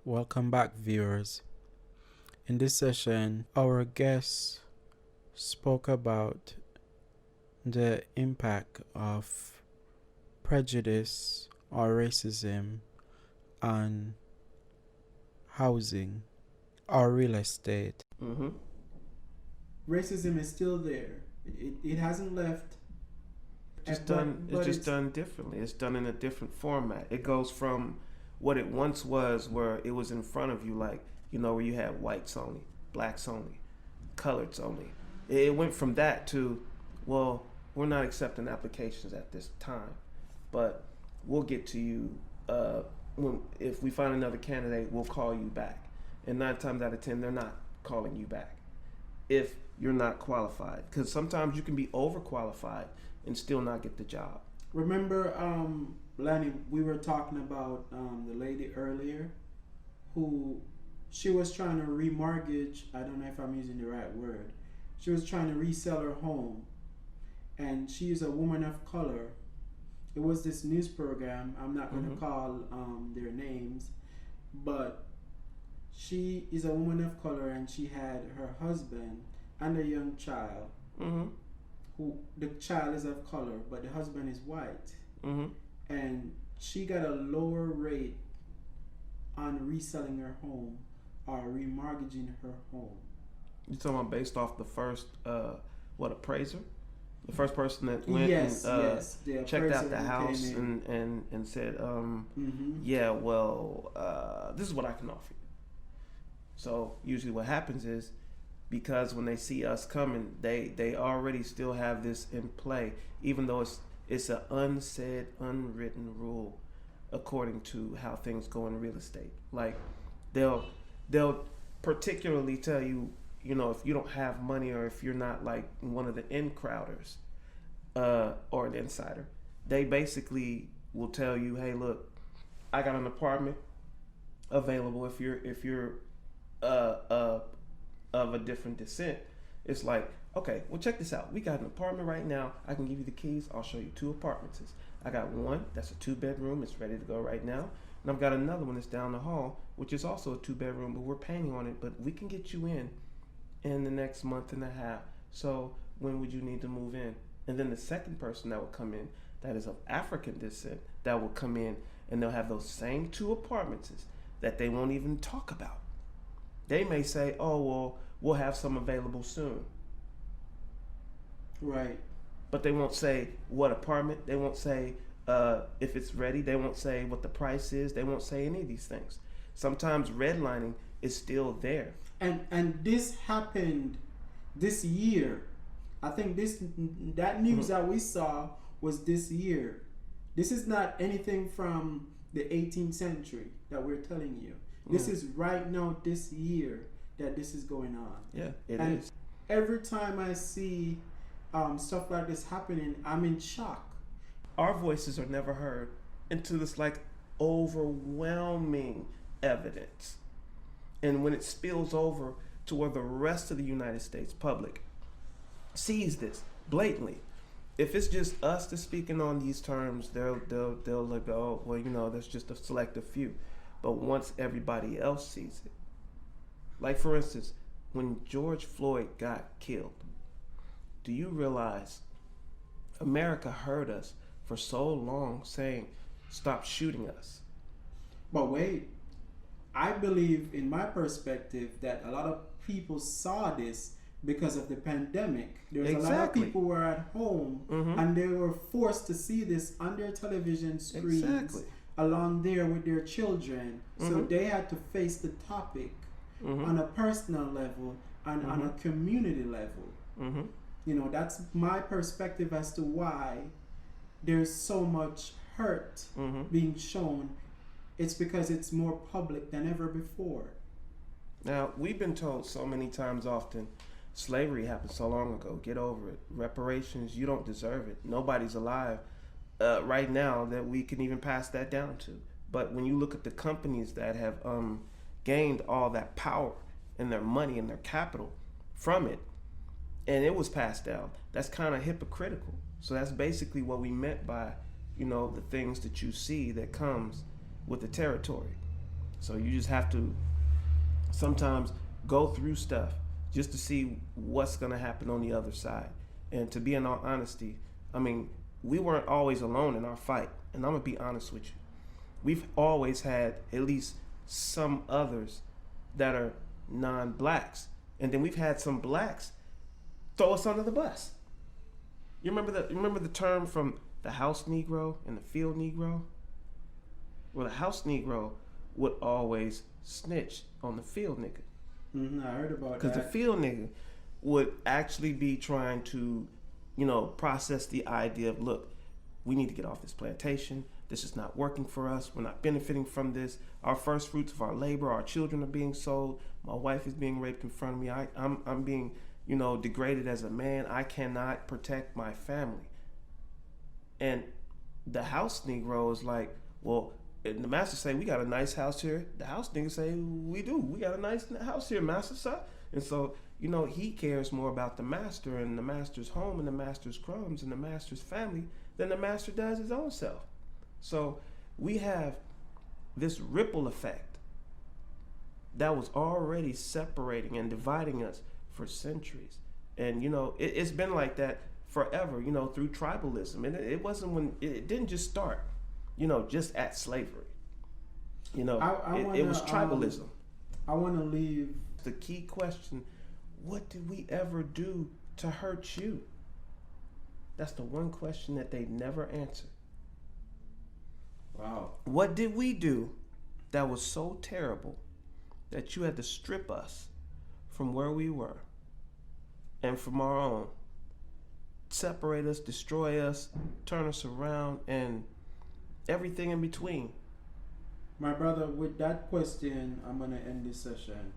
Welcome back, viewers. In this session, our guest spoke about the impact of prejudice or racism on housing or real estate. Mm-hmm. Racism is still there. It hasn't left. It's just done differently. It's done in a different format. It goes from what it once was, where it was in front of you, like where you had whites only, blacks only, coloreds only. It went from that to, well, we're not accepting applications at this time, but we'll get to you if we find another candidate. We'll call you back. And 9 times out of 10, they're not calling you back if you're not qualified, because sometimes you can be overqualified and still not get the job. Remember, Lanny, we were talking about the lady earlier who she was trying to remortgage. I don't know if I'm using the right word. She was trying to resell her home, and she is a woman of color. It was this news program. I'm not going to call their names, but she is a woman of color, and she had her husband and a young child. Who the child is of color, but the husband is white, and she got a lower rate on reselling her home or remortgaging her home. You talking about based off the first appraiser, the first person that went yes, and checked out the house and said, yeah, well, this is what I can offer you. So usually what happens is, because when they see us coming, they already still have this in play, even though it's an unsaid, unwritten rule according to how things go in real estate. Like they'll particularly tell you, if you don't have money, or if you're not like one of the in crowders or an insider, they basically will tell you, hey, look, I got an apartment available if you're of a different descent. It's like, okay, well, check this out. We got an apartment right now. I can give you the keys. I'll show you 2 apartments. I got one that's a 2-bedroom. It's ready to go right now. And I've got another one that's down the hall, which is also a 2-bedroom, but we're painting on it. But we can get you in the next month and a half. So when would you need to move in? And then the second person that will come in, that is of African descent, that will come in, and they'll have those same 2 apartments that they won't even talk about. They may say, oh, well, we'll have some available soon. Right. But they won't say what apartment. They won't say if it's ready. They won't say what the price is. They won't say any of these things. Sometimes redlining is still there. And this happened this year. I think that news that we saw was this year. This is not anything from the 18th century that we're telling you. This is right now, this year, that this is going on. Yeah, it and is. Every time I see stuff like this happening, I'm in shock. Our voices are never heard until this like overwhelming evidence. And when it spills over to where the rest of the United States public sees this blatantly, if it's just us that's speaking on these terms, they'll like, oh, well, that's just a selective few. But once everybody else sees it, like for instance, when George Floyd got killed, do you realize America heard us for so long saying, stop shooting us? But wait, I believe, in my perspective, that a lot of people saw this because of the pandemic. There's a lot of people who were at home and they were forced to see this on their television screens along there with their children. So they had to face the topic on a personal level and on a community level. That's my perspective as to why there's so much hurt being shown. It's because it's more public than ever before. Now, we've been told so many times often, slavery happened so long ago, get over it. Reparations, you don't deserve it. Nobody's alive right now that we can even pass that down to. But when you look at the companies that have gained all that power and their money and their capital from it, and it was passed down, that's kind of hypocritical. So that's basically what we meant by, the things that you see that comes with the territory. So you just have to sometimes go through stuff just to see what's going to happen on the other side. And to be in all honesty, I mean, we weren't always alone in our fight. And I'm going to be honest with you. We've always had at least some others that are non-blacks. And then we've had some blacks throw us under the bus. You remember the term from the house Negro and the field Negro? Well, the house Negro would always snitch on the field nigga. Mm-hmm, I heard about that. Because the field nigga would actually be trying to, process the idea of, look, we need to get off this plantation. This is not working for us. We're not benefiting from this. Our first fruits of our labor, our children are being sold. My wife is being raped in front of me. I'm being, degraded as a man. I cannot protect my family. And the house Negro is like, well, and the master say, we got a nice house here. The house nigga say, we do. We got a nice house here, master, sir. And so, he cares more about the master and the master's home and the master's crumbs and the master's family than the master does his own self. So we have this ripple effect that was already separating and dividing us for centuries. And, it's been like that forever, through tribalism. And it wasn't it didn't just start, just at slavery. It was tribalism. I want to leave the key question: what did we ever do to hurt you? That's the one question that they never answered. Wow. What did we do that was so terrible that you had to strip us from where we were and from our own, separate us, destroy us, turn us around, and everything in between? My brother, with that question, I'm going to end this session.